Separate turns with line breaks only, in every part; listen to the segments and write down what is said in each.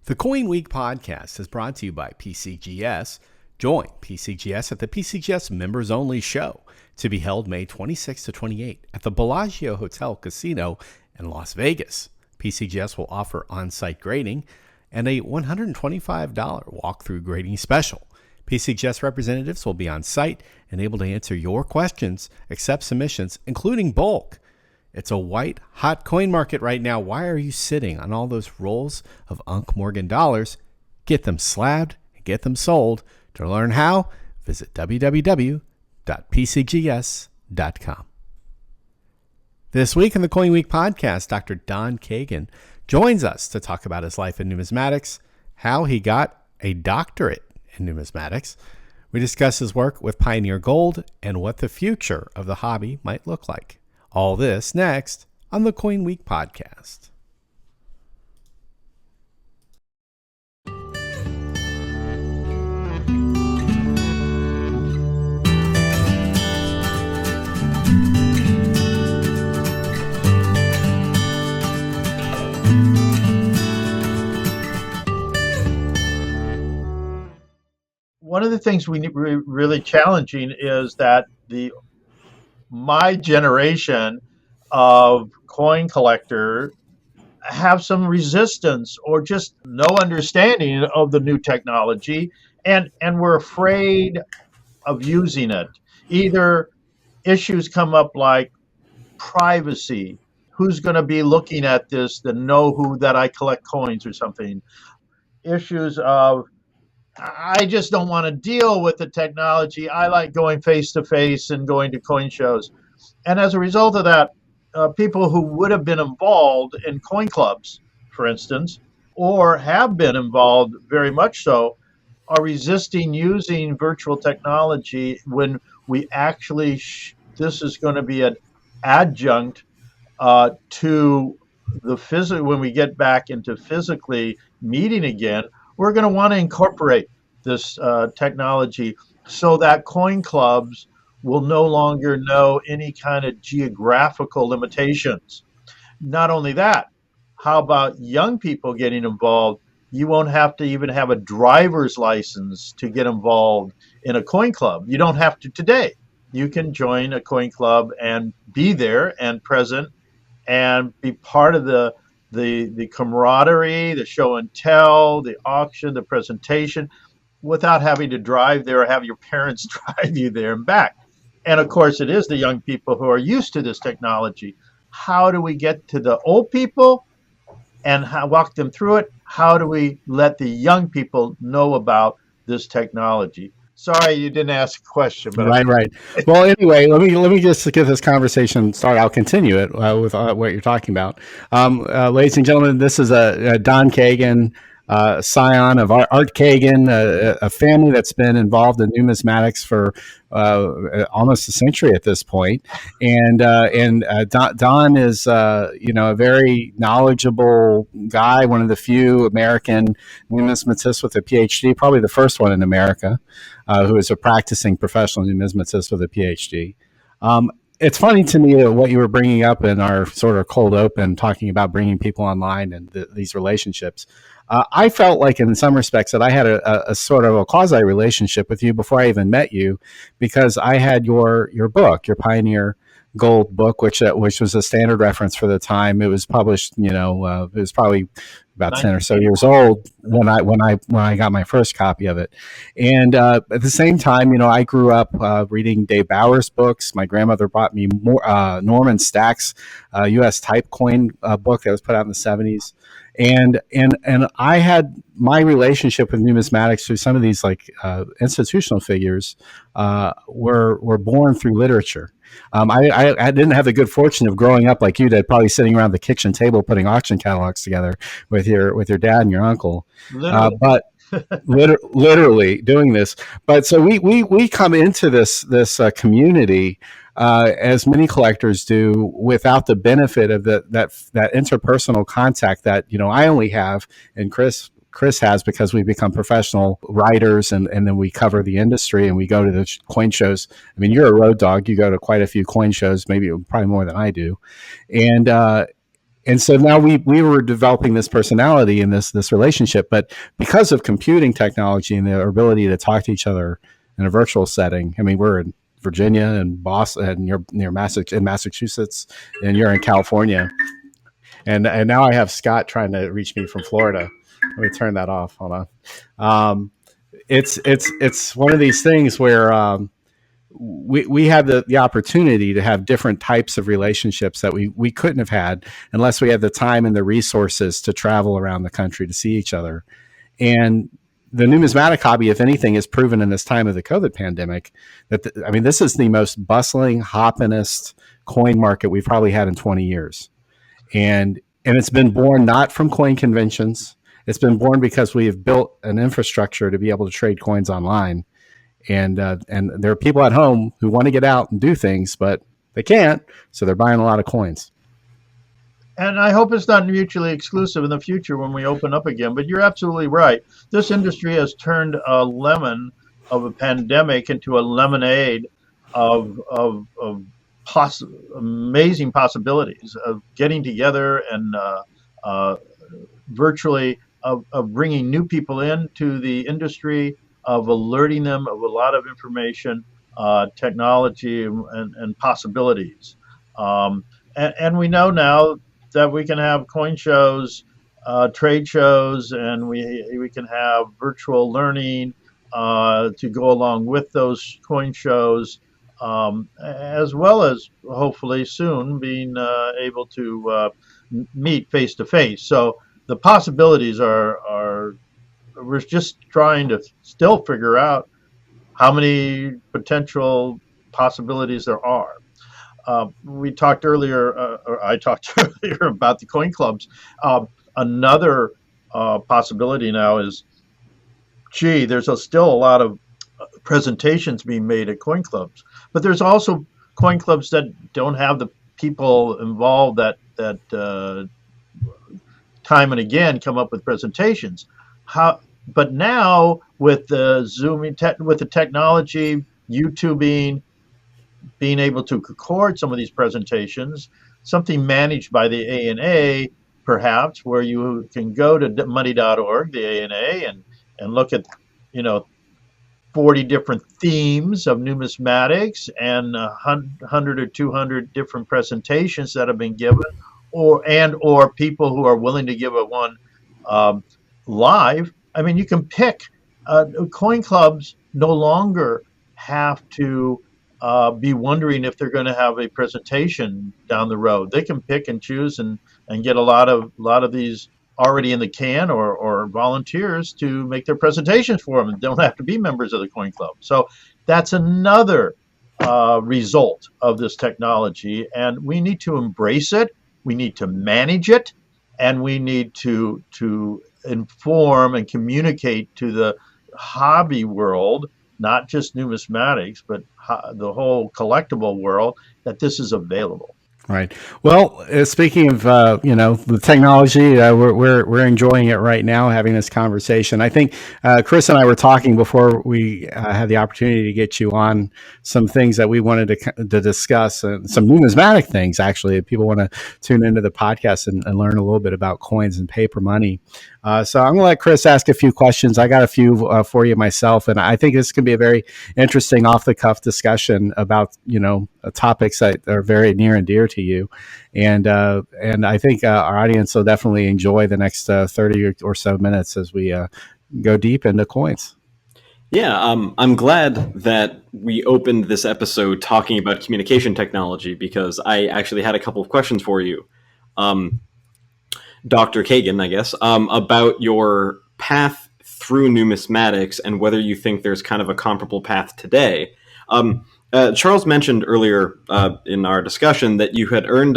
The CoinWeek Podcast is brought to you by PCGS. Join PCGS at the PCGS Members Only Show to be held May 26 to 28 at the Bellagio Hotel Casino in Las Vegas. PCGS will offer on-site grading and a $125 walkthrough grading special. PCGS representatives will be on site and able to answer your questions, accept submissions, including bulk. It's a white, hot coin market right now. Why are you sitting on all those rolls of Unk Morgan dollars? Get them slabbed and get them sold. To learn how, visit www.pcgs.com. This week in the CoinWeek Podcast, Dr. Don Kagin joins us to talk about his life in numismatics, how he got a doctorate in numismatics. We discuss his work with Pioneer Gold and what the future of the hobby might look like. All this next on the CoinWeek Podcast.
One of the things we need really challenging is that my generation of coin collector have some resistance or just no understanding of the new technology, and we're afraid of using it. Either issues come up like privacy, who's going to be looking at this, to know who that I collect coins or something. Issues of I just don't want to deal with the technology. I like going face to face and going to coin shows. And as a result of that, people who would have been involved in coin clubs, for instance, or have been involved very much so, are resisting using virtual technology when we actually, this is going to be an adjunct to the physical. When we get back into physically meeting again, we're going to want to incorporate this technology so that coin clubs will no longer know any kind of geographical limitations. Not only that, how about young people getting involved? You won't have to even have a driver's license to get involved in a coin club. You don't have to today. You can join a coin club and be there and present and be part of the camaraderie, the show and tell, the auction, the presentation, without having to drive there or have your parents drive you there and back. And of course, it is the young people who are used to this technology. How do we get to the old people and walk them through it? How do we let the young people know about this technology? Sorry, you didn't ask a question. But
Right. Well, anyway, let me just get this conversation started. I'll continue it with what you're talking about. Ladies and gentlemen, this is a Don Kagin, scion of Art Kagin, a family that's been involved in numismatics for almost a century at this point. And Don is a very knowledgeable guy, one of the few American numismatists with a PhD, probably the first one in America, who is a practicing professional numismatist with a PhD. It's funny to me what you were bringing up in our sort of cold open, talking about bringing people online and these relationships. I felt like in some respects that I had a sort of a quasi relationship with you before I even met you, because I had your book, your Pioneer Gold book, which was a standard reference for the time. It was published, it was probably about 10 or so years old when I got my first copy of it. And at the same time, I grew up reading Dave Bauer's books. My grandmother bought me more Norman Stack's U.S. type coin book that was put out in the 70s. And I had my relationship with numismatics through some of these institutional figures were born through literature. I didn't have the good fortune of growing up like you did, probably sitting around the kitchen table putting auction catalogs together with your dad and your uncle. But literally doing this. But so we come into this community as many collectors do, without the benefit of that interpersonal contact that I only have, and Chris has, because we become professional writers and then we cover the industry and we go to the coin shows. I mean, you're a road dog. You go to quite a few coin shows, probably more than I do. And And so now we were developing this personality and this relationship, but because of computing technology and the ability to talk to each other in a virtual setting, I mean, we're in Virginia and Boston, and you're near Massachusetts, and you're in California, and now I have Scott trying to reach me from Florida. Let me turn that off. Hold on. It's one of these things where we have the opportunity to have different types of relationships that we couldn't have had unless we had the time and the resources to travel around the country to see each other. And the numismatic hobby, if anything, has proven in this time of the COVID pandemic that, this is the most bustling, hoppinest coin market we've probably had in 20 years. And it's been born not from coin conventions. It's been born because we have built an infrastructure to be able to trade coins online. And there are people at home who want to get out and do things, but they can't, so they're buying a lot of coins.
And I hope it's not mutually exclusive in the future when we open up again. But you're absolutely right. This industry has turned a lemon of a pandemic into a lemonade of amazing possibilities of getting together and virtually of bringing new people into the industry, of alerting them of a lot of information, technology, and possibilities. And we know now that we can have coin shows, trade shows, and we can have virtual learning to go along with those coin shows, as well as hopefully soon being able to meet face to face. So the possibilities are we're just trying to still figure out how many potential possibilities there are. We talked earlier, or I talked earlier about the coin clubs. Another possibility now is, there's still a lot of presentations being made at coin clubs, but there's also coin clubs that don't have the people involved that time and again come up with presentations. But now with the Zooming, with the technology, YouTubing, being able to record some of these presentations, something managed by the ANA, perhaps, where you can go to money.org, the ANA, and look at 40 different themes of numismatics and 100 or 200 different presentations that have been given, or people who are willing to give one live. You can pick. Coin clubs no longer have to be wondering if they're going to have a presentation down the road. They can pick and choose and get a lot of these already in the can, or volunteers to make their presentations for them, and don't have to be members of the coin club. So that's another result of this technology, and we need to embrace it. We need to manage it, and we need to inform and communicate to the hobby world, not just numismatics, but the whole collectible world, that this is available.
Right. Well, speaking of the technology, we're enjoying it right now, having this conversation. I think Chris and I were talking before we had the opportunity to get you on some things that we wanted to discuss, some numismatic things actually. If people want to tune into the podcast and learn a little bit about coins and paper money. So I'm going to let Chris ask a few questions. I got a few for you myself, and I think this can be a very interesting off-the-cuff discussion about topics that are very near and dear to you, and I think our audience will definitely enjoy the next 30 or so minutes as we go deep into coins.
Yeah, I'm glad that we opened this episode talking about communication technology, because I actually had a couple of questions for you. Dr. Kagin, I guess, about your path through numismatics and whether you think there's kind of a comparable path today. Charles mentioned earlier in our discussion that you had earned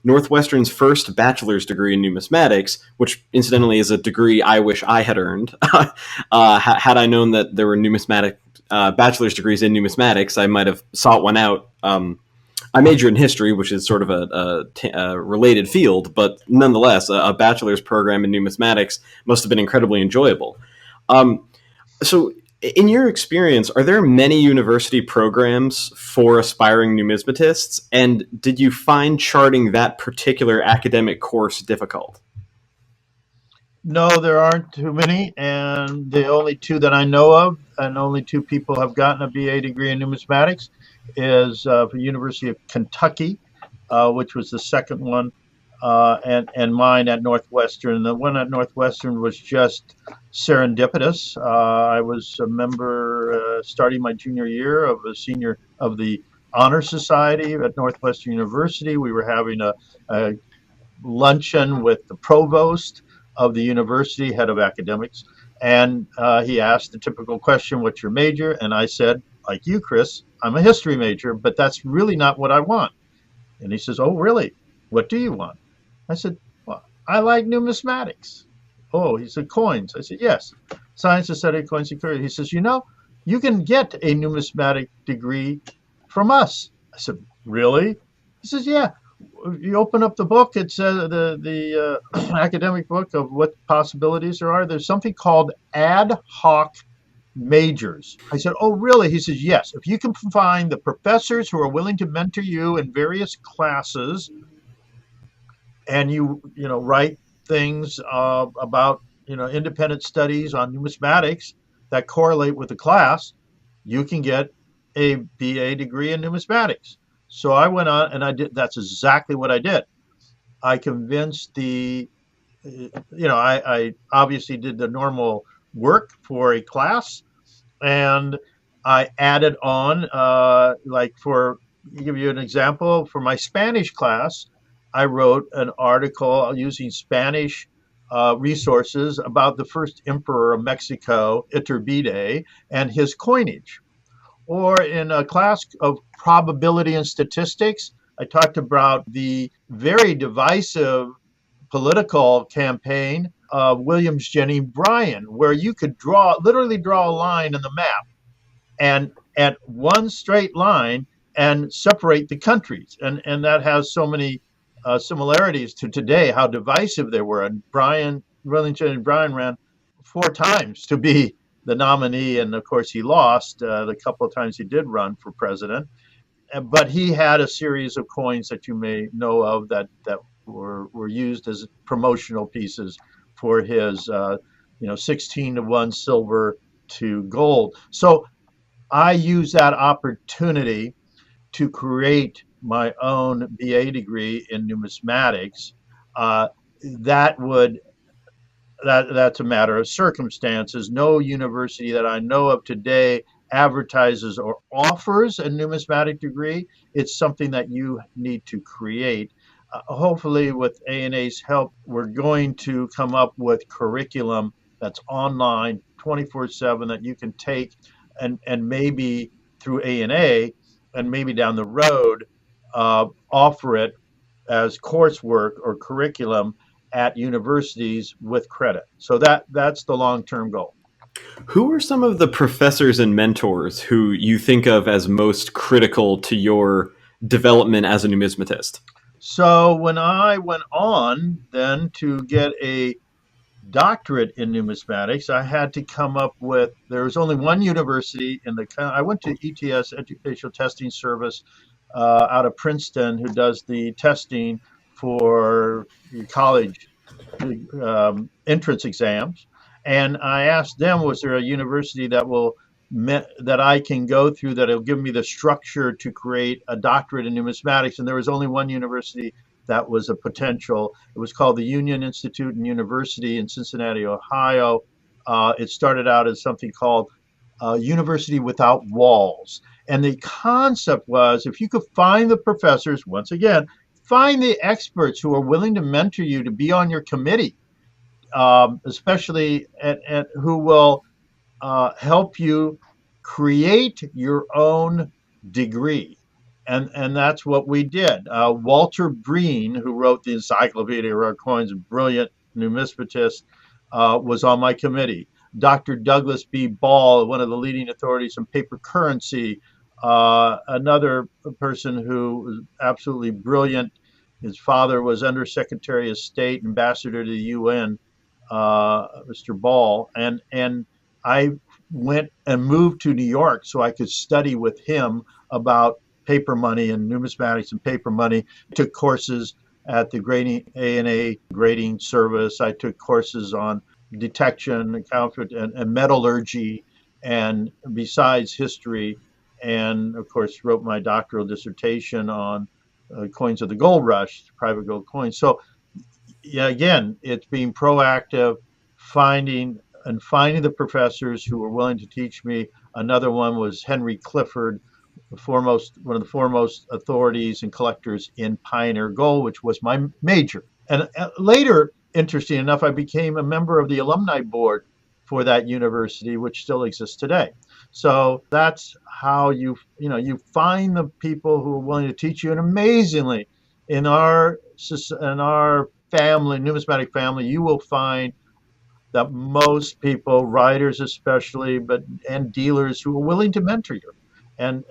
Northwestern's first bachelor's degree in numismatics, which incidentally is a degree I wish I had earned. Had I known that there were numismatic bachelor's degrees in numismatics, I might have sought one out. I majored in history, which is sort of a related field, but nonetheless, a bachelor's program in numismatics must have been incredibly enjoyable. So In your experience, are there many university programs for aspiring numismatists? And did you find charting that particular academic course difficult?
No, there aren't too many, and the only two that I know of, and only two people have gotten a BA degree in numismatics, is for University of Kentucky, which was the second one, and mine at Northwestern. The one at Northwestern was just serendipitous. I was a member starting my junior year of the Honor Society at Northwestern University. We were having a luncheon with the provost of the university, head of academics, and he asked the typical question, "What's your major?" And I said, like you, Chris, I'm a history major, but that's really not what I want. And he says, "Oh, really? What do you want?" I said, "Well, I like numismatics." "Oh," he said, "coins?" I said, "Yes, science, aesthetic, coin security." He says, "You can get a numismatic degree from us." I said, "Really?" He says, "Yeah. You open up the book, it says the academic book of what possibilities there are. There's something called ad hoc majors." I said, "Oh, really?" He says, "Yes. If you can find the professors who are willing to mentor you in various classes, and you write things about independent studies on numismatics that correlate with the class, you can get a BA degree in numismatics." So I went on and I did. That's exactly what I did. I convinced I obviously did the normal work for a class, and I added on, give you an example, for my Spanish class, I wrote an article using Spanish resources about the first emperor of Mexico, Iturbide, and his coinage. Or in a class of probability and statistics, I talked about the very divisive political campaign of William's Jenny Bryan, where you could literally draw a line in the map and at one straight line and separate the countries. And that has so many similarities to today, how divisive they were. And William Jenny Bryan ran 4 times to be the nominee, and of course he lost the couple of times he did run for president. But he had a series of coins that you may know of that were used as promotional pieces for his 16-to-1 silver to gold. So I use that opportunity to create my own BA degree in numismatics. That's a matter of circumstances. No university that I know of today advertises or offers a numismatic degree. It's something that you need to create. Hopefully, with ANA's help, we're going to come up with curriculum that's online 24/7 that you can take and maybe through ANA and maybe down the road offer it as coursework or curriculum at universities with credit. So that's the long-term goal.
Who are some of the professors and mentors who you think of as most critical to your development as a numismatist?
So when I went on then to get a doctorate in numismatics, I had to come up with, there was only one university I went to ETS, Educational Testing Service, out of Princeton, who does the testing for college entrance exams. And I asked them, was there a university that I can go through that will give me the structure to create a doctorate in numismatics? And there was only one university that was a potential. It was called the Union Institute and University in Cincinnati, Ohio. It started out as something called University Without Walls. And the concept was, if you could find the professors, once again, find the experts who are willing to mentor you to be on your committee, especially who will help you create your own degree. And that's what we did. Walter Breen, who wrote the Encyclopedia of Rare Coins, a brilliant numismatist, was on my committee. Dr. Douglas B. Ball, one of the leading authorities on paper currency, another person who was absolutely brilliant. His father was Undersecretary of State, Ambassador to the UN, Mr. Ball. And I went and moved to New York so I could study with him about paper money and numismatics and paper money. I took courses at the grading A&A grading service. I took courses on detection, counterfeit, and metallurgy, and besides history, and of course wrote my doctoral dissertation on coins of the gold rush, private gold coins. So yeah, again, it's being proactive, finding the professors who were willing to teach me. Another one was Henry Clifford, one of the foremost authorities and collectors in pioneer gold, which was my major. And later, interesting enough, I became a member of the alumni board for that university, which still exists today. So that's how you find the people who are willing to teach you. And amazingly, in our family, numismatic family, you will find that most people, writers especially, and dealers who are willing to mentor you, and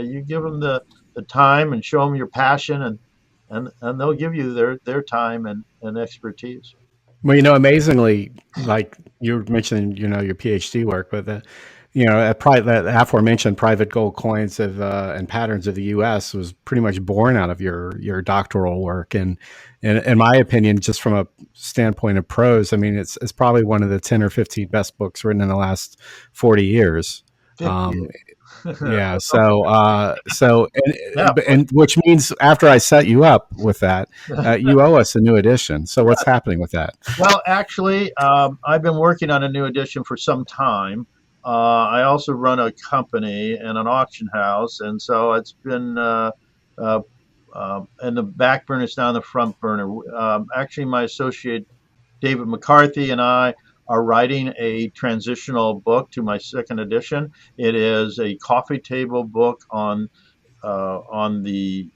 you give them the time and show them your passion, and they'll give you their time and expertise.
Well, amazingly, like you were mentioning, your PhD work, but the aforementioned private gold coins and patterns of the U.S. was pretty much born out of your doctoral work, and in my opinion, just from a standpoint of prose, I mean, it's probably one of the 10 or 15 best books written in the last 40 years. Yeah. And which means after I set you up with that, you owe us a new edition. So what's happening with that?
Well, actually, I've been working on a new edition for some time. I also run a company and an auction house, and so it's been in the back burner, it's now in the front burner. Actually, my associate David McCarthy and I are writing a transitional book to my second edition. It is a coffee table book on the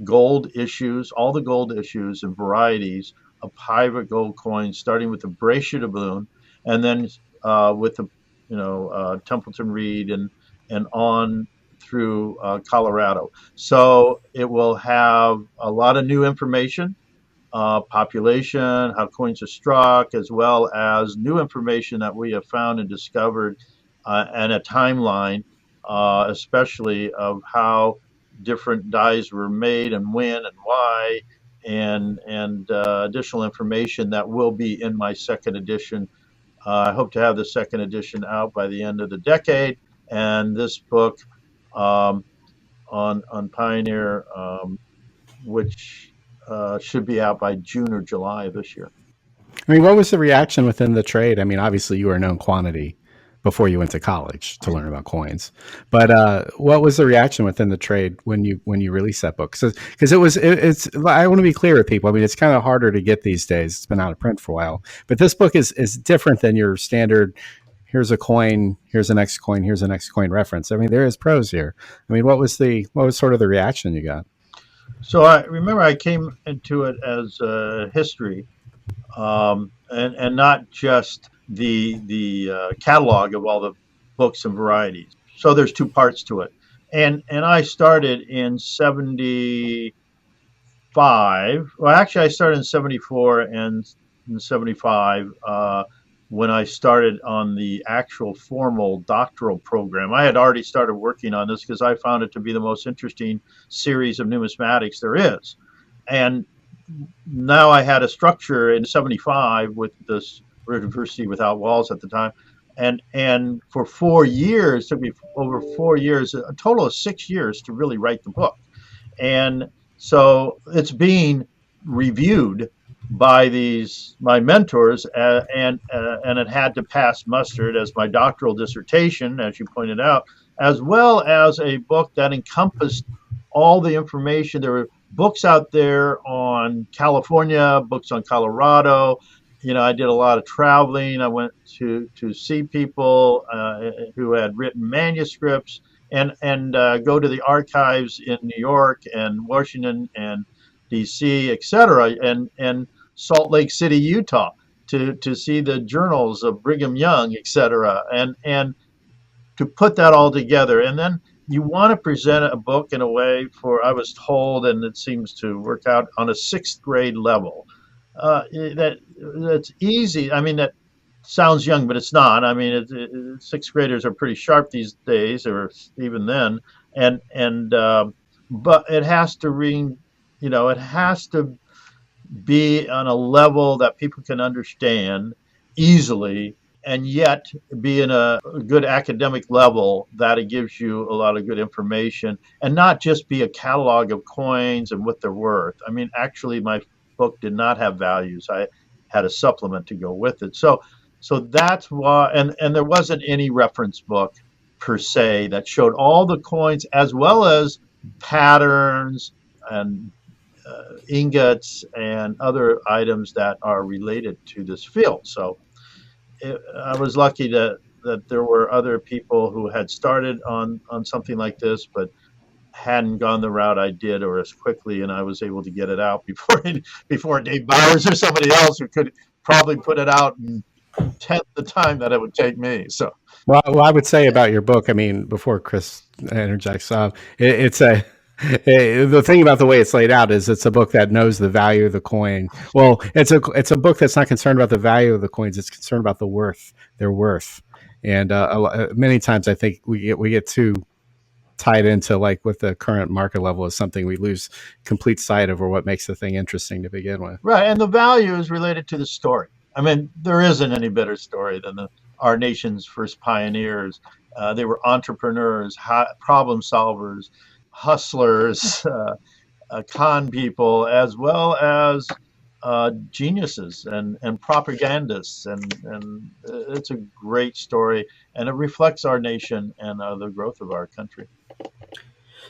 gold issues, all the gold issues and varieties of private gold coins, starting with the Brescia doubloon, and then with the Templeton Reed and on through Colorado. So it will have a lot of new information. Population, how coins are struck, as well as new information that we have found and discovered, and a timeline, especially of how different dies were made and when and why, and additional information that will be in my second edition. I hope to have the second edition out by the end of the decade, and this book on Pioneer, which should be out by June or July of this year.
I mean, what was the reaction within the trade? I mean, obviously you were a known quantity before you went to college to learn about coins, but what was the reaction within the trade when you released that book? Because it's I want to be clear with people. I mean, it's kind of harder to get these days. It's been out of print for a while, but this book is different than your standard. Here's a coin. Here's the next coin. Here's the next coin reference. I mean, there is prose here. I mean, what was sort of the reaction you got?
So I remember I came into it as history, and not just the catalog of all the books and varieties. So there's two parts to it, and I started in 75. Well, actually, I started in 74 and in 75 when I started on the actual formal doctoral program. I had already started working on this because I found it to be the most interesting series of numismatics there is. And now I had a structure in 75 with this University Without Walls at the time. And for 4 years, it took me over 4 years, a total of 6 years to really write the book. And so it's being reviewed by my mentors, and it had to pass muster as my doctoral dissertation, as you pointed out, as well as a book that encompassed all the information. There were books out there on California, books on Colorado. I did a lot of traveling. I went to see people who had written manuscripts and go to the archives in New York and Washington and DC, etc., and Salt Lake City, Utah, to see the journals of Brigham Young, etc., and to put that all together. And then you want to present a book in a way I was told, and it seems to work out, on a 6th grade level. That's easy. I mean, that sounds young, but it's not. I mean, sixth graders are pretty sharp these days, or even then, and but it has to ring, it has to be on a level that people can understand easily, and yet be in a good academic level that it gives you a lot of good information, and not just be a catalog of coins and what they're worth. I mean, actually, my book did not have values. I had a supplement to go with it. So that's why, and there wasn't any reference book per se that showed all the coins as well as patterns and ingots and other items that are related to this field. So I was lucky that there were other people who had started on something like this, but hadn't gone the route I did or as quickly, and I was able to get it out before Dave Bowers or somebody else who could probably put it out in tenth the time that it would take me. So,
Well, I would say about your book, I mean, before Chris interjects, it's a the thing about the way it's laid out is it's a book that knows the value of the coin. Well, it's a book that's not concerned about the value of the coins; it's concerned about their worth. And many times, I think we get too tied into like what the current market level is something we lose complete sight of, or what makes the thing interesting to begin with.
right, and the value is related to the story. I mean, there isn't any better story than our nation's first pioneers. They were entrepreneurs, problem solvers, hustlers, con people, as well as geniuses and propagandists. And it's a great story, and it reflects our nation and the growth of our country.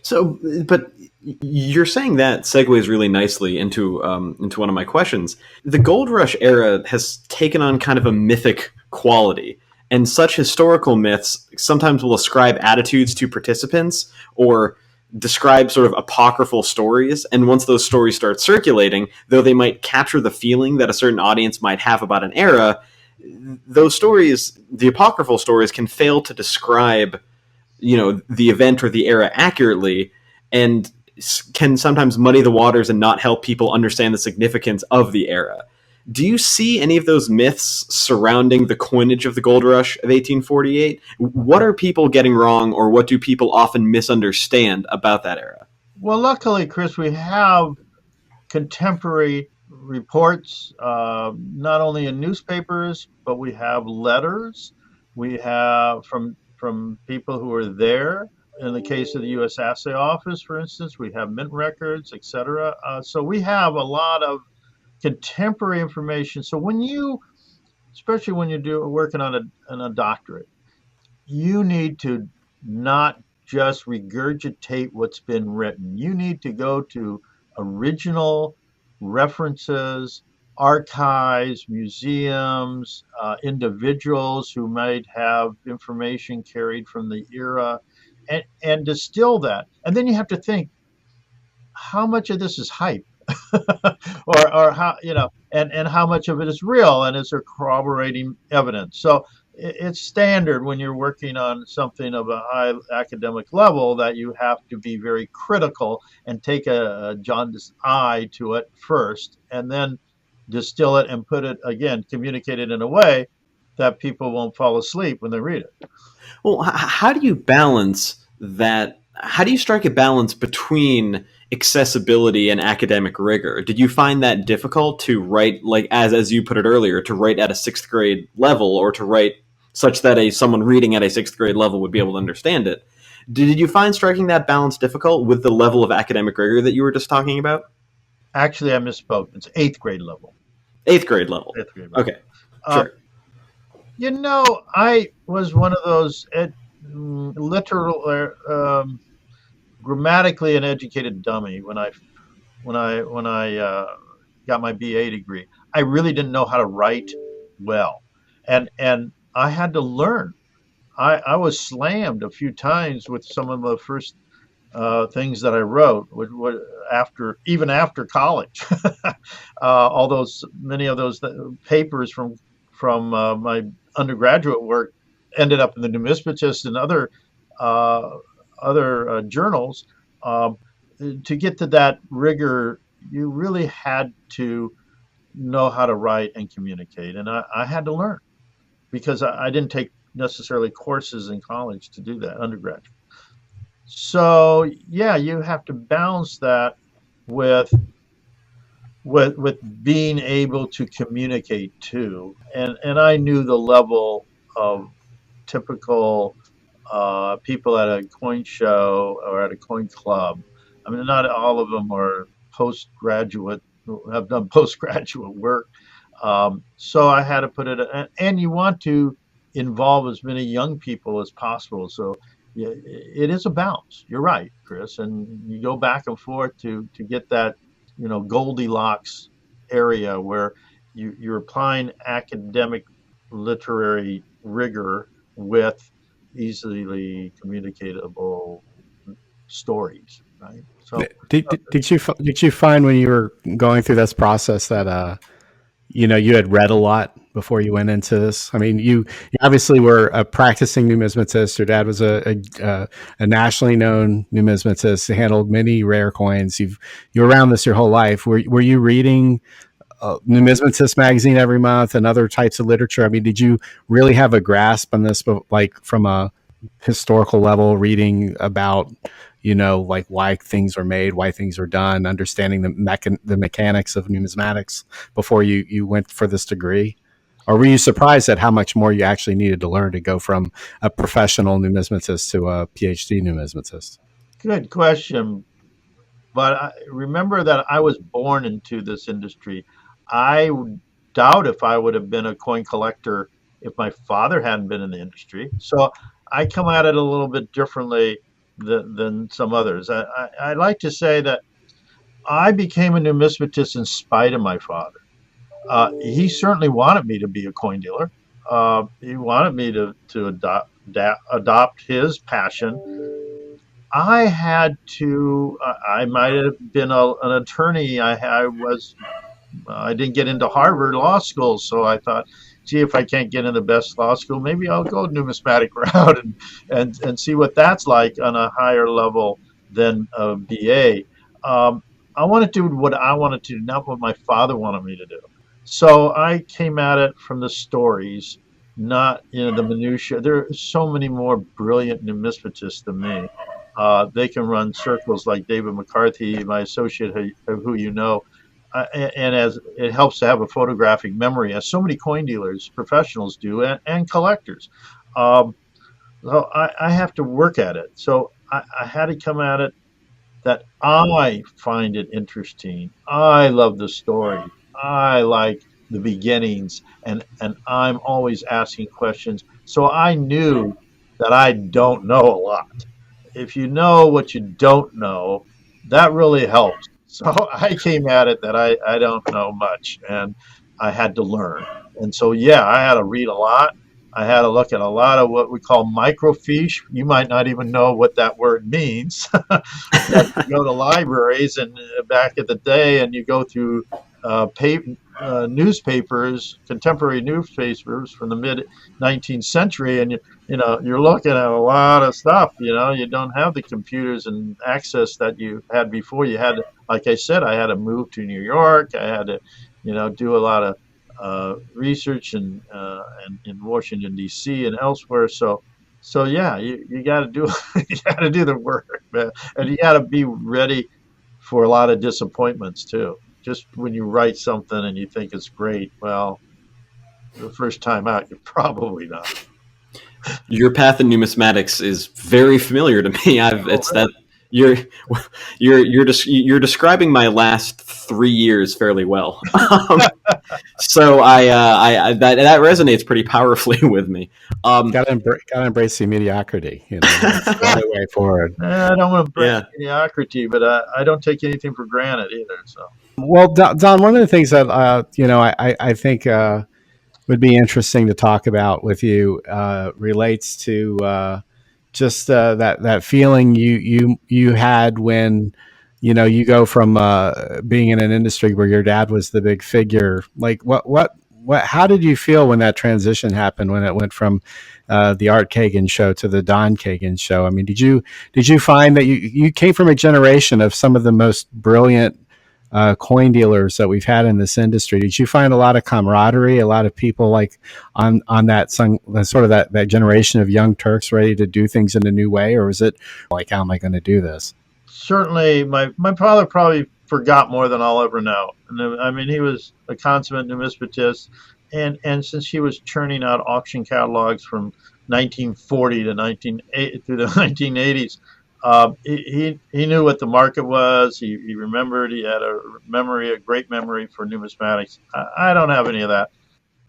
So, but you're saying that segues really nicely into one of my questions. The gold rush era has taken on kind of a mythic quality, and such historical myths sometimes will ascribe attitudes to participants or describe sort of apocryphal stories. And once those stories start circulating, though they might capture the feeling that a certain audience might have about an era, those stories, the apocryphal stories, can fail to describe the event or the era accurately, and can sometimes muddy the waters and not help people understand the significance of the era. Do you see any of those myths surrounding the coinage of the gold rush of 1848? What are people getting wrong, or what do people often misunderstand about that era?
Well, luckily, Chris, we have contemporary reports, not only in newspapers, but we have letters. We have from people who were there. In the case of the U.S. Assay Office, for instance, we have mint records, etc. So we have a lot of contemporary information. So especially when you're working on a doctorate, you need to not just regurgitate what's been written. You need to go to original references, archives, museums, individuals who might have information carried from the era, and distill that. And then you have to think, how much of this is hype? or how, and how much of it is real, and is there corroborating evidence? So it's standard when you're working on something of a high academic level that you have to be very critical and take a jaundiced eye to it first, and then distill it and put it, again, communicate it in a way that people won't fall asleep when they read it.
Well, how do you balance that? How do you strike a balance between accessibility and academic rigor? Did you find that difficult to write, like as you put it earlier, to write at a sixth grade level, or to write such that someone reading at a sixth grade level would be able to understand it? Did you find striking that balance difficult with the level of academic rigor that you were just talking about?
Actually, I misspoke. It's eighth grade level.
Eighth grade level.
Eighth grade level.
Okay, sure.
I was one of those literal, grammatically an educated dummy when I got my BA degree. I really didn't know how to write well, and I had to learn. I was slammed a few times with some of the first things that I wrote even after college. Many of those papers from my undergraduate work ended up in the Numismatics and other journals. To get to that rigor, you really had to know how to write and communicate, and I had to learn. because I didn't take necessarily courses in college to do that, undergraduate. So yeah, you have to balance that with being able to communicate too. And I knew the level of typical people at a coin show or at a coin club. I mean, not all of them are postgraduate, have done postgraduate work. So I had to put it, and you want to involve as many young people as possible. So yeah, it is a balance. You're right, Chris, and you go back and forth to get that, Goldilocks area where you're applying academic literary rigor with easily communicatable stories, right? So
Did you find when you were going through this process that you had read a lot before you went into this? I mean, you obviously were a practicing numismatist. Your dad was a nationally known numismatist, handled many rare coins. You were around this your whole life. Were you reading Numismatist magazine every month and other types of literature? I mean, did you really have a grasp on this, but like from a historical level, reading about like why things are made, why things are done, understanding the mechanics of numismatics before you went for this degree? Or were you surprised at how much more you actually needed to learn to go from a professional numismatist to a PhD numismatist?
good question. But remember that I was born into this industry. I doubt if I would have been a coin collector if my father hadn't been in the industry. So I come at it a little bit differently than some others. I like to say that I became a numismatist in spite of my father. He certainly wanted me to be a coin dealer. He wanted me to adopt his passion. I had to. I might have been an attorney. I didn't get into Harvard Law School, so I thought, gee, if I can't get in the best law school, maybe I'll go numismatic route and see what that's like on a higher level than a BA. I want to do what I wanted to, not what my father wanted me to do. So I came at it from the stories, not the minutiae. There are so many more brilliant numismatists than me. They can run circles like David McCarthy, my associate, who you know. And as it helps to have a photographic memory, as so many coin dealers, professionals do, and collectors. So I have to work at it. So I had to come at it that I find it interesting. I love the story. I like the beginnings, and I'm always asking questions. So I knew that I don't know a lot. If you know what you don't know, that really helps. So I came at it that I don't know much, and I had to learn. And so, yeah, I had to read a lot. I had to look at a lot of what we call microfiche. You might not even know what that word means. You go to libraries, and back in the day, and you go through newspapers, contemporary newspapers from the mid 19th century, and you're looking at a lot of stuff. You don't have the computers and access that you had before. You had, like I said, I had to move to New York. I had to, do a lot of research and in Washington D.C. and elsewhere. So yeah, you got to do you got to do the work, man, and you got to be ready for a lot of disappointments too. Just when you write something and you think it's great, well, the first time out, you're probably not.
Your path in numismatics is very familiar to me. It's that you're describing my last 3 years fairly well. So that resonates pretty powerfully with me.
Gotta embrace the mediocrity. That's the way forward.
I don't want to embrace mediocrity, but I don't take anything for granted either. So.
Well, Don, one of the things that I think would be interesting to talk about with you relates to just that feeling you had when you go from being in an industry where your dad was the big figure. Like what how did you feel when that transition happened, when it went from the Art Kagin Show to the Don Kagin Show? I mean, did you find that you came from a generation of some of the most brilliant coin dealers that we've had in this industry. Did you find a lot of camaraderie, a lot of people like on that sort of that generation of young Turks ready to do things in a new way, or was it like, how am I going to do this?
Certainly, my father probably forgot more than I'll ever know. And I mean, he was a consummate numismatist, and since he was churning out auction catalogs from 1940 to 1980 through the 1980s, he knew what the market was. He remembered. He had a great memory for numismatics. I don't have any of that.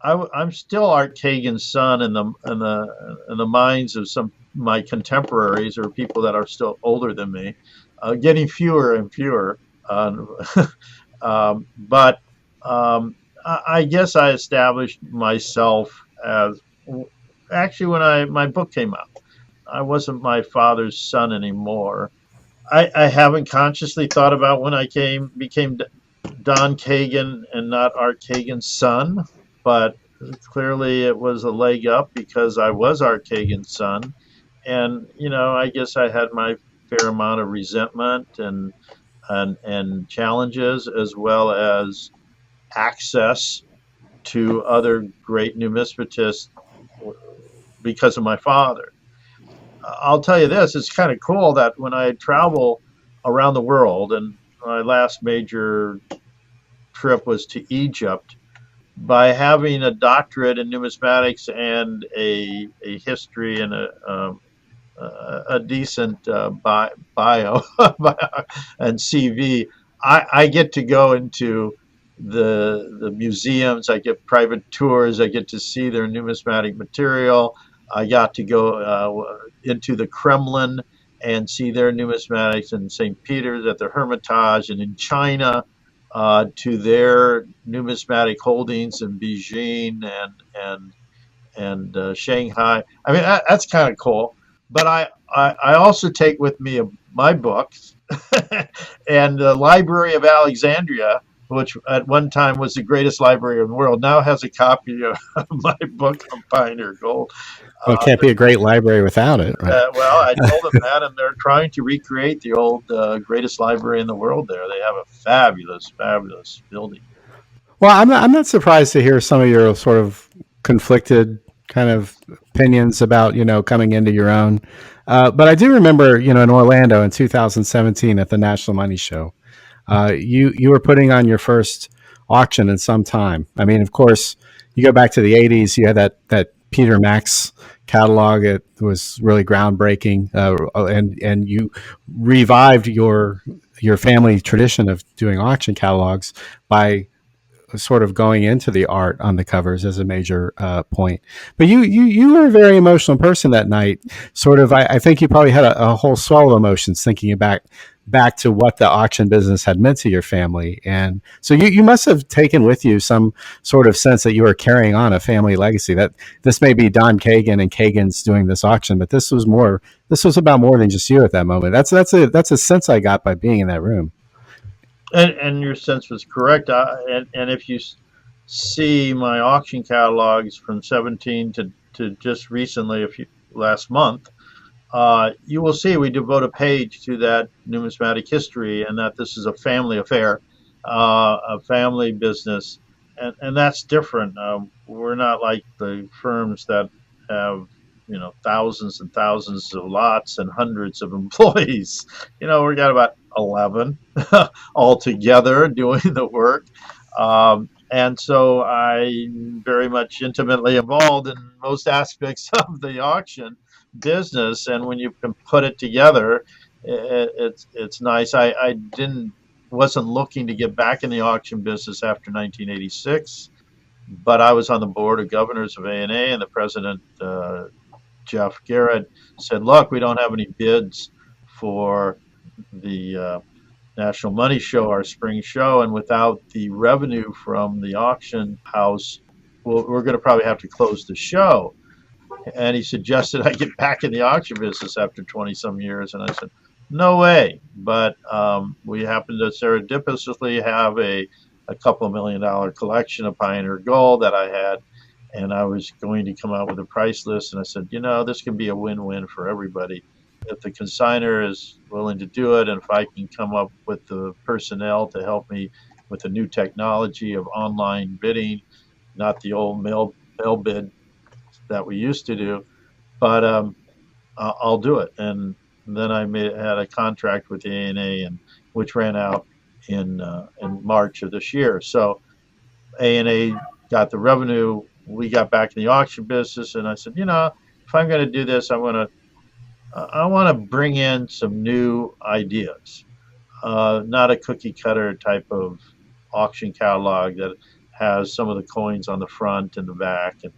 I'm still Art Kagin's son in the minds of some my contemporaries or people that are still older than me, getting fewer and fewer. But I guess I established myself as actually when my book came out. I wasn't my father's son anymore. I haven't consciously thought about when I became Don Kagin and not Art Kagin's son, but clearly it was a leg up because I was Art Kagin's son. And, I guess I had my fair amount of resentment and challenges, as well as access to other great numismatists because of my father. I'll tell you this, it's kind of cool that when I travel around the world, and my last major trip was to Egypt, by having a doctorate in numismatics and a history and a decent bio and CV, I get to go into the museums. I get private tours. I get to see their numismatic material. I got to go into the Kremlin and see their numismatics in St. Peter's at the Hermitage, and in China to their numismatic holdings in Beijing and Shanghai. I mean, that's kind of cool. But I also take with me my books and the Library of Alexandria, which at one time was the greatest library in the world, now has a copy of my book on Pioneer Gold.
Well, it can't be a great library without it, right?
Well, I told them that, and they're trying to recreate the old greatest library in the world there. They have a fabulous, fabulous building.
Well, I'm not surprised to hear some of your sort of conflicted kind of opinions about, coming into your own. But I do remember, in Orlando in 2017 at the National Money Show, you were putting on your first auction in some time. I mean, of course, you go back to the 80s, you had that Peter Max catalog. It was really groundbreaking, and you revived your family tradition of doing auction catalogs by sort of going into the art on the covers as a major point. But you were a very emotional person that night. Sort of, I think you probably had a whole swell of emotions thinking back to what the auction business had meant to your family. And so you must have taken with you some sort of sense that you were carrying on a family legacy, that this may be Don Kagin and Kagin's doing this auction, but this was about more than just you at that moment. That's a sense I got by being in that room.
And your sense was correct. And if you see my auction catalogs from 17 to just recently, last month, you will see we devote a page to that numismatic history, and that this is a family affair, a family business, and that's different. We're not like the firms that have thousands and thousands of lots and hundreds of employees. We got about 11 all together doing the work. And so I'm very much intimately involved in most aspects of the auction business. And when you can put it together, it's nice. I wasn't looking to get back in the auction business after 1986, but I was on the board of governors of A&A, and the president, Jeff Garrett, said, look, we don't have any bids for the National Money Show, our spring show, and without the revenue from the auction house, we're going to probably have to close the show. And he suggested I get back in the auction business after 20-some years, and I said, no way. But we happened to serendipitously have a couple $1 million collection of Pioneer Gold that I had, and I was going to come out with a price list, and I said, this can be a win-win for everybody. if the consignor is willing to do it, and if I can come up with the personnel to help me with the new technology of online bidding, not the old mail bid that we used to do, but I'll do it. And then I had a contract with the ANA, and which ran out in March of this year. So ANA got the revenue. We got back in the auction business, and I said, if I'm going to do this, I want to bring in some new ideas, not a cookie cutter type of auction catalog that has some of the coins on the front and the back. And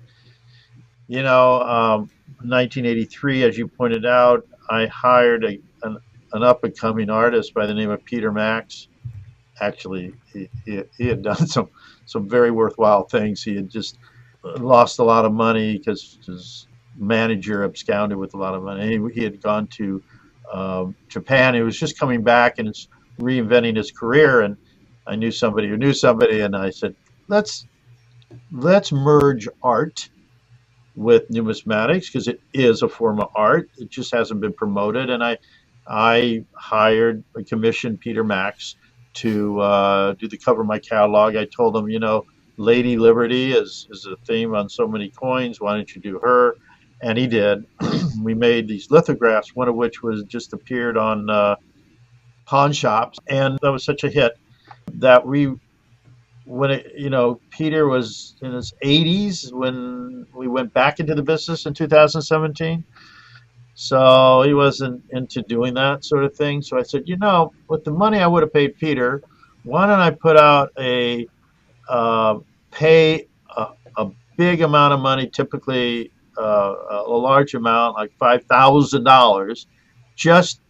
1983, as you pointed out, I hired an up and coming artist by the name of Peter Max. Actually, he had done some very worthwhile things. He had just lost a lot of money because his manager absconded with a lot of money. He had gone to Japan. He was just coming back and reinventing his career. And I knew somebody who knew somebody, and I said, let's merge art with numismatics, because it is a form of art. It just hasn't been promoted. And I hired and commissioned Peter Max to do the cover of my catalog. I told him, Lady Liberty is a theme on so many coins. Why don't you do her? And he did. We made these lithographs, one of which was just appeared on pawn shops, and that was such a hit that Peter was in his 80s when we went back into the business in 2017. So he wasn't into doing that sort of thing. So I said, with the money I would have paid Peter, why don't I put out pay a big amount of money, typically a large amount, like $5,000, just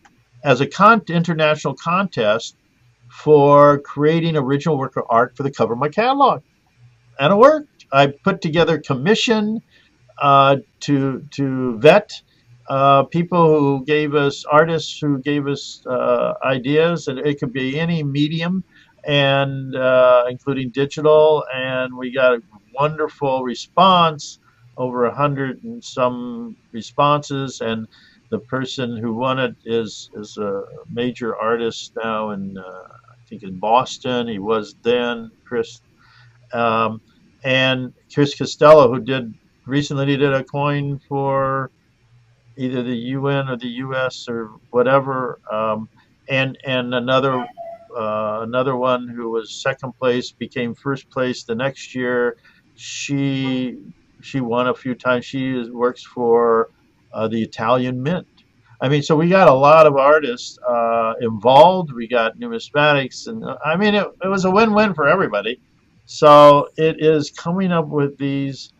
as a international contest for creating original work of art for the cover of my catalog. And it worked. I put together a commission to vet people who gave us, artists who gave us ideas, and it could be any medium, and including digital. And we got a wonderful response, over 100 and some responses. And the person who won it is a major artist now in I think in Boston. He was then Chris, and Chris Costello, who recently did a coin for either the UN or the US or whatever, and another one who was second place became first place the next year. She won a few times. She works for the Italian Mint. I mean, so we got a lot of artists involved. We got numismatics, and I mean, it was a win-win for everybody. So it is coming up with these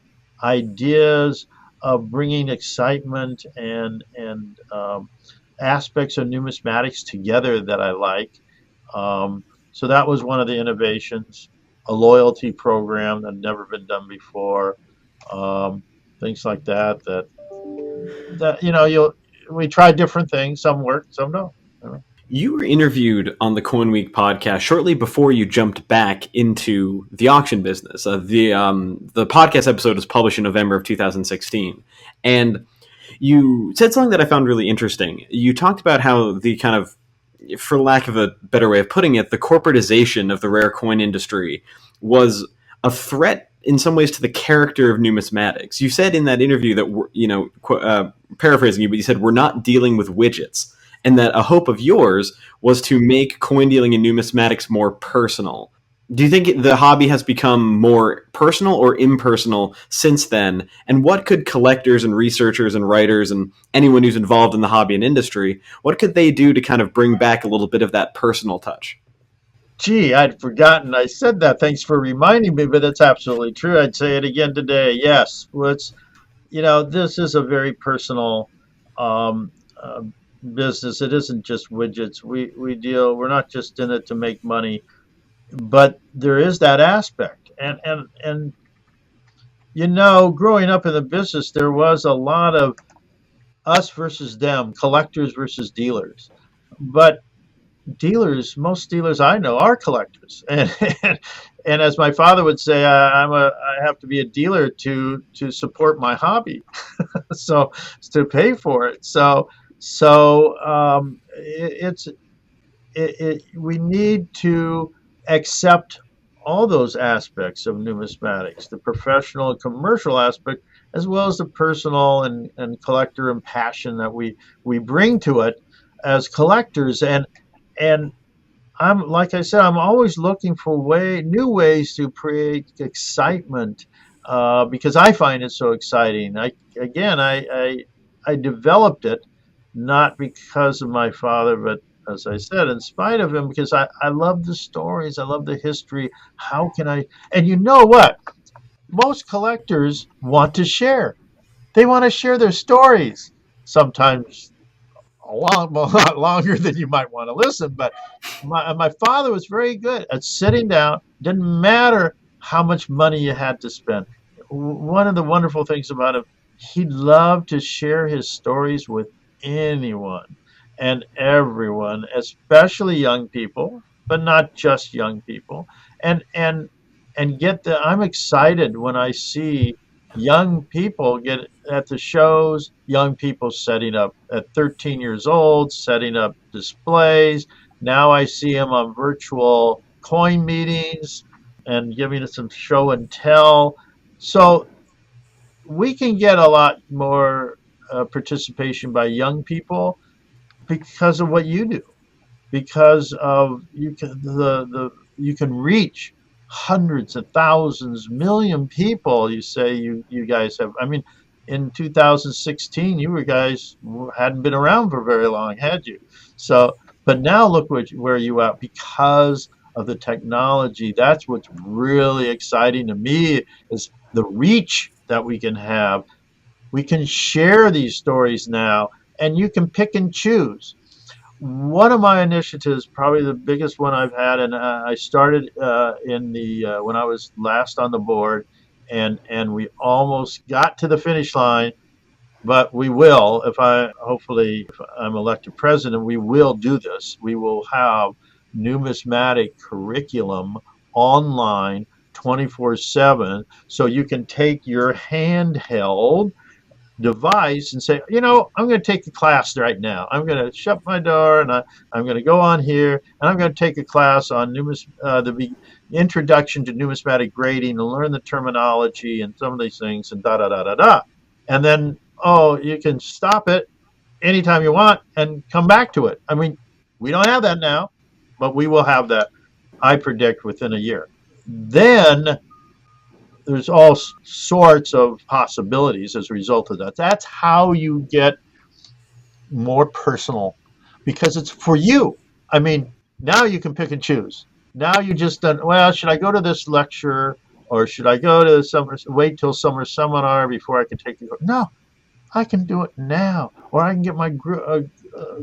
ideas of bringing excitement and aspects of numismatics together that I like. So that was one of the innovations, a loyalty program that had never been done before, things like that we try different things. Some work, some don't.
You were interviewed on the CoinWeek podcast shortly before you jumped back into the auction business. The podcast episode was published in November of 2016. And you said something that I found really interesting. You talked about how the kind of, for lack of a better way of putting it, the corporatization of the rare coin industry was a threat in some ways to the character of numismatics. You said in that interview that, paraphrasing you, but you said, we're not dealing with widgets, and that a hope of yours was to make coin dealing in numismatics more personal. Do you think the hobby has become more personal or impersonal since then? And what could collectors and researchers and writers and anyone who's involved in the hobby and industry, what could they do to kind of bring back a little bit of that personal touch?
Gee, I'd forgotten I said that. Thanks for reminding me, but it's absolutely true. I'd say it again today. Yes. This is a very personal business. It isn't just widgets. We're not just in it to make money, but there is that aspect. And growing up in the business, there was a lot of us versus them, collectors versus dealers. But most dealers I know are collectors, and as my father would say, I have to be a dealer to support my hobby, so to pay for it. So So we need to accept all those aspects of numismatics, the professional and commercial aspect, as well as the personal and collector and passion that we bring to it as collectors. And I'm, like I said, I'm always looking for new ways to create excitement, because I find it so exciting. I developed it not because of my father, but as I said, in spite of him, because I love the stories, I love the history. How can I? And you know what? Most collectors want to share. They want to share their stories. Sometimes a lot longer than you might want to listen. But my father was very good at sitting down. Didn't matter how much money you had to spend. One of the wonderful things about him, he loved to share his stories with anyone and everyone, especially young people, but not just young people. And get the I'm excited when I see young people get at the shows, young people setting up at 13 years old, setting up displays. Now I see them on virtual coin meetings and giving us some show and tell. So we can get a lot more participation by young people because of what you do, because of you can reach hundreds of thousands, million people. You say you guys have. I mean, in 2016, you guys hadn't been around for very long, had you? So, but now look where you are because of the technology. That's what's really exciting to me is the reach that we can have. We can share these stories now, and you can pick and choose. One of my initiatives, probably the biggest one I've had, and I started in the when I was last on the board, and we almost got to the finish line, but we will, if I'm elected president, we will do this. We will have numismatic curriculum online 24/7, so you can take your handheld device and say, I'm going to take a class right now. I'm going to shut my door and I'm going to go on here and I'm going to take a class on the introduction to numismatic grading and learn the terminology and some of these things and da da da da da. And then, you can stop it anytime you want and come back to it. I mean, we don't have that now, but we will have that, I predict, within a year. Then there's all sorts of possibilities as a result of that. That's how you get more personal because it's for you. I mean, now you can pick and choose. Now you just done, well, should I go to this lecture or should I go to wait till summer seminar before I can take it? No, I can do it now. Or I can get my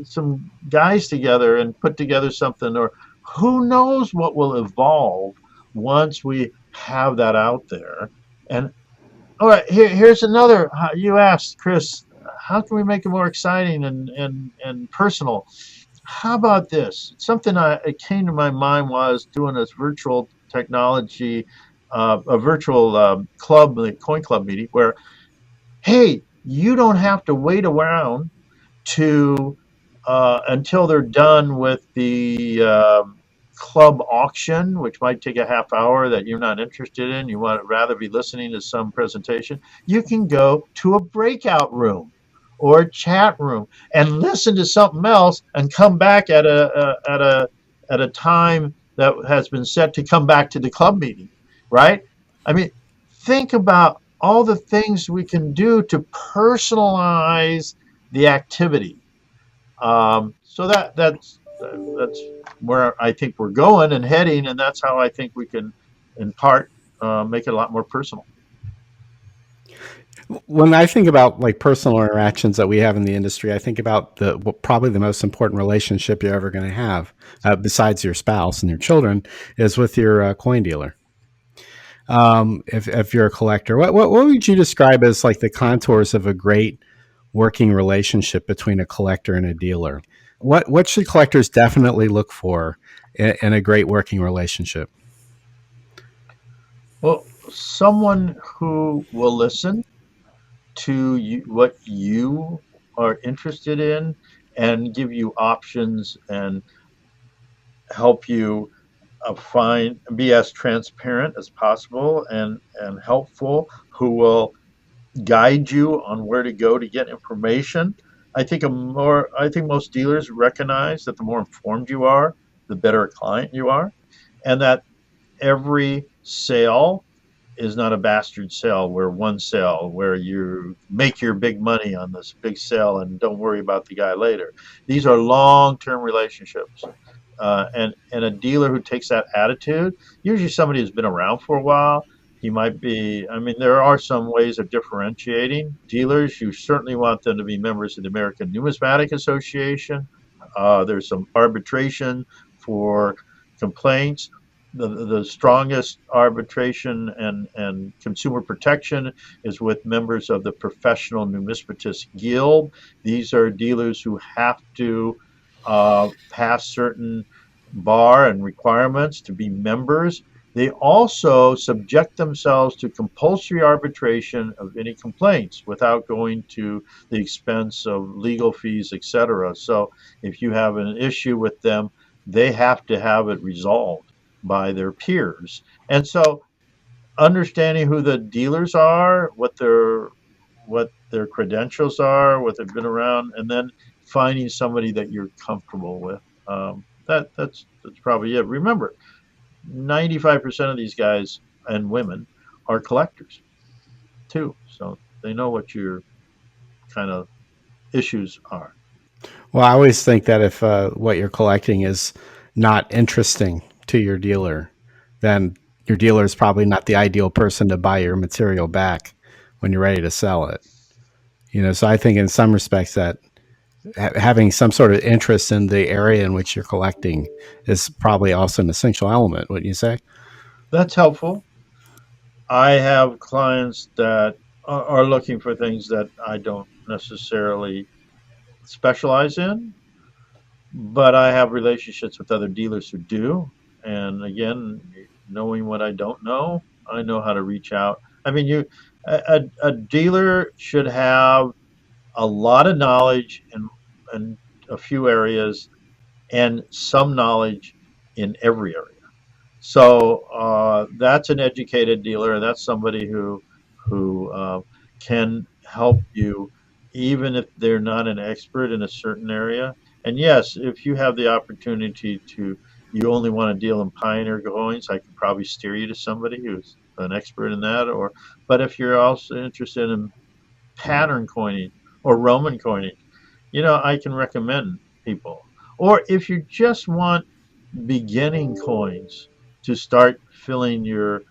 some guys together and put together something, or who knows what will evolve once we have that out there. And all right, here's another. You asked, Chris, how can we make it more exciting and personal? How about this? Something it came to my mind was doing this virtual technology, a virtual club, the Coin Club meeting, where, hey, you don't have to wait around to until they're done with the club auction, which might take a half hour that you're not interested in. You want to rather be listening to some presentation. You can go to a breakout room or a chat room and listen to something else and come back at a time that has been set to come back to the club meeting, right? I mean, think about all the things we can do to personalize the activity. So that's where I think we're going and heading, and that's how I think we can, in part, make it a lot more personal.
When I think about like personal interactions that we have in the industry, I think about probably the most important relationship you're ever going to have, besides your spouse and your children, is with your coin dealer. If you're a collector, what would you describe as like the contours of a great working relationship between a collector and a dealer? What should collectors definitely look for in a great working relationship?
Well, someone who will listen to what you are interested in and give you options and help you be as transparent as possible and helpful, who will guide you on where to go to get information. I think most dealers recognize that the more informed you are, the better a client you are, and that every sale is not a bastard sale where one sale where you make your big money on this big sale and don't worry about the guy later. These are long-term relationships. And a dealer who takes that attitude, usually somebody who's been around for a while, he might be, I mean, there are some ways of differentiating dealers. You certainly want them to be members of the American Numismatic Association. There's some arbitration for complaints. The strongest arbitration and consumer protection is with members of the Professional Numismatics Guild. These are dealers who have to pass certain bar and requirements to be members. They also subject themselves to compulsory arbitration of any complaints without going to the expense of legal fees, etc. So if you have an issue with them, they have to have it resolved by their peers. And so understanding who the dealers are, what their credentials are, what they've been around, and then finding somebody that you're comfortable with. That's probably it. Remember, 95% of these guys and women are collectors too, so they know what your kind of issues are.
Well, I always think that if what you're collecting is not interesting to your dealer, then your dealer is probably not the ideal person to buy your material back when you're ready to sell it. So I think in some respects that having some sort of interest in the area in which you're collecting is probably also an essential element, wouldn't you say?
That's helpful. I have clients that are looking for things that I don't necessarily specialize in, but I have relationships with other dealers who do. And again, knowing what I don't know, I know how to reach out. I mean, a dealer should have a lot of knowledge in a few areas and some knowledge in every area. So that's an educated dealer. That's somebody who can help you, even if they're not an expert in a certain area. And yes, if you have the opportunity you only want to deal in pioneer coins, I could probably steer you to somebody who's an expert in that. But if you're also interested in pattern coining or Roman coining, I can recommend people. Or if you just want beginning coins to start filling your,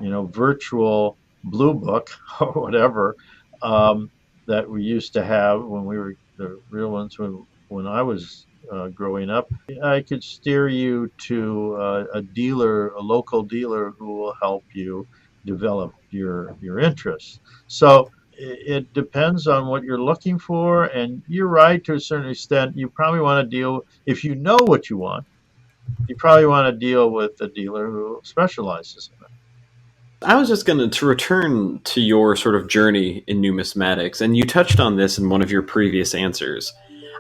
virtual blue book or whatever that we used to have when we were the real ones when I was growing up, I could steer you to a local dealer who will help you develop your interests. So it depends on what you're looking for, and you're right to a certain extent. You probably want to deal, if you know what you want, you probably want to deal with a dealer who specializes in it.
I was just going to return to your sort of journey in numismatics, and you touched on this in one of your previous answers.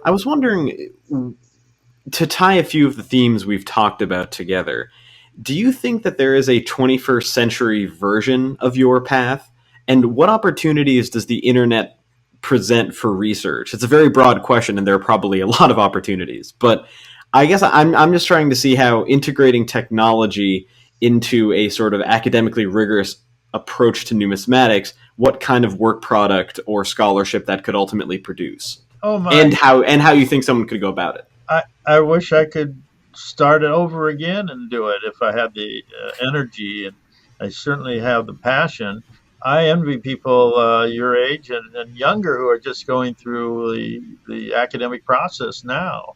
I was wondering, to tie a few of the themes we've talked about together, do you think that there is a 21st century version of your path? And what opportunities does the internet present for research? It's a very broad question, and there are probably a lot of opportunities. But I guess I'm just trying to see how integrating technology into a sort of academically rigorous approach to numismatics, what kind of work product or scholarship that could ultimately produce.
Oh my!
And how you think someone could go about it.
I wish I could start it over again and do it if I had the energy, and I certainly have the passion. I envy people your age and younger who are just going through the academic process now,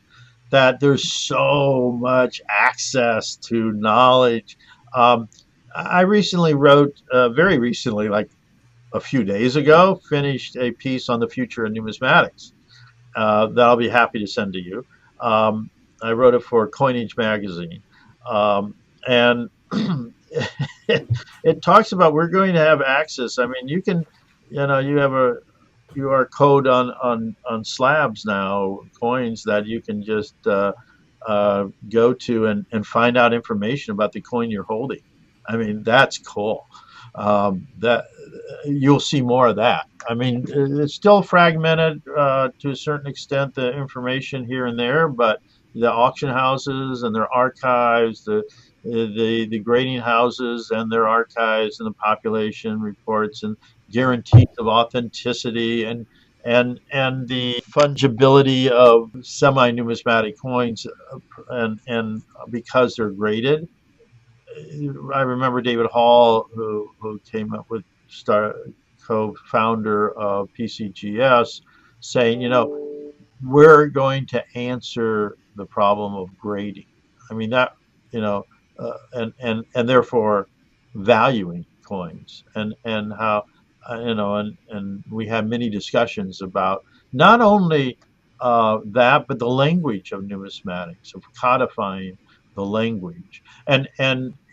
that there's so much access to knowledge. I recently wrote, very recently, like a few days ago, finished a piece on the future of numismatics that I'll be happy to send to you. I wrote it for Coinage magazine. And it talks about we're going to have access. I mean, you can, you have QR code on slabs now, coins that you can just go to and find out information about the coin you're holding. I mean, that's cool. That you'll see more of that. I mean, it's still fragmented to a certain extent, the information here and there, but the auction houses and their archives, the grading houses and their archives, and the population reports and guarantees of authenticity and the fungibility of semi-numismatic coins, and because they're graded. I remember David Hall, who came up with co-founder of PCGS, saying, we're going to answer the problem of grading. I mean, that, and therefore valuing coins, and how, and we had many discussions about not only that, but the language of numismatics, of codifying the language, and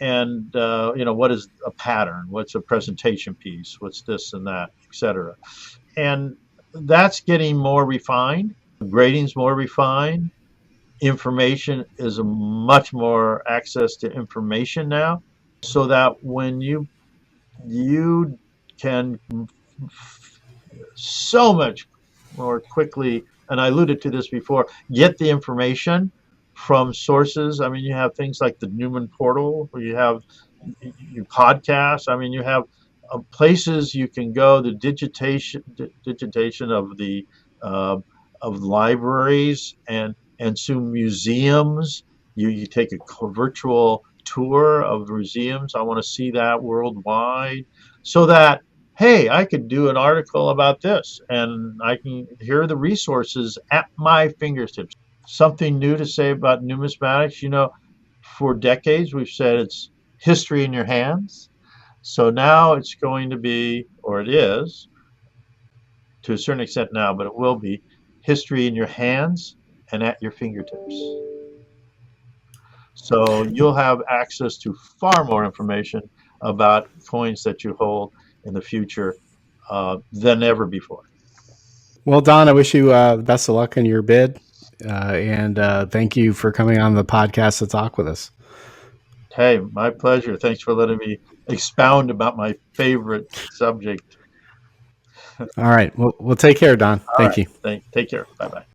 what is a pattern, what's a presentation piece, what's this and that, etc. And that's getting more refined. Grading's more refined. Information is much more access to information now, so that when you can so much more quickly, and I alluded to this before, get the information from sources. I mean, you have things like the Newman portal, where you have your podcasts. I mean, you have places you can go. The digitation of libraries and soon museums. You take a virtual tour of museums. I want to see that worldwide, so that, hey, I could do an article about this, and I can hear the resources at my fingertips. Something new to say about numismatics. For decades we've said it's history in your hands. So now it's going to be, or it is, to a certain extent now, but it will be history in your hands and at your fingertips. So you'll have access to far more information about coins that you hold in the future than ever before.
Well, Don, I wish you the best of luck in your bid. And thank you for coming on the podcast to talk with us.
Hey, my pleasure. Thanks for letting me expound about my favorite subject.
All right. Well, we'll take care, Don. Thank you.
Take care. Bye-bye.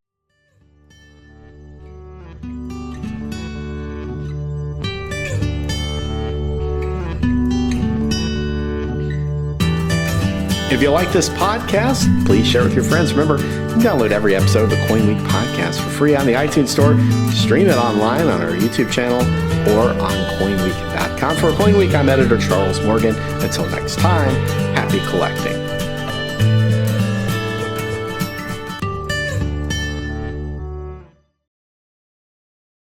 If you like this podcast, please share it with your friends. Remember, you can download every episode of the CoinWeek Podcast for free on the iTunes Store. Stream it online on our YouTube channel or on CoinWeek.com. For CoinWeek, I'm editor Charles Morgan. Until next time, happy collecting.